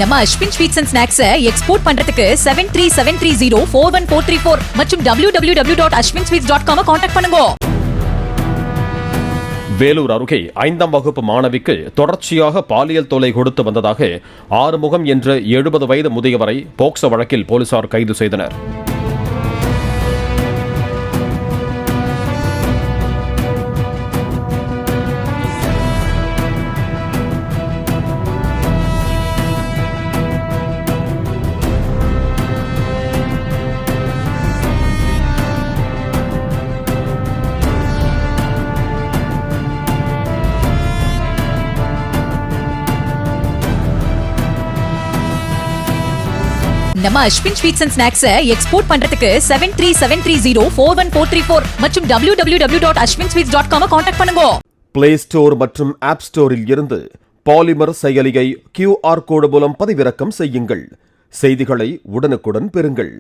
நம்ம Ashwin sweets and snacks export பண்றதுக்கு 7373041434 மற்றும் www.ashwinsweets.com கான்டாக்ட் பண்ணுங்க. வேலூர் அருகே 5ஆம் வகுப்பு மாணவிக்கு தொடர்ச்சியாக பாலியல் தொல்லை கொடுத்து வந்ததாக ஆறுமுகம் என்ற 70 வயது முதியவரை போக்சோ வழக்கில் போலீசார் கைது செய்தனர். நம்ம Ashwin sweets and snacks export பண்றதுக்கு 7373041434 மற்றும் www.ashwinsweets.com கான்டாக்ட் பண்ணுங்க. பிளே ஸ்டோர் மற்றும் ஆப் ஸ்டோரில் இருந்து பாலிமர் செயலியை QR கோடு மூலம் பதிவிறக்கம் செய்யுங்கள். செய்திகளை உடனுக்குடன் பெறுங்கள்.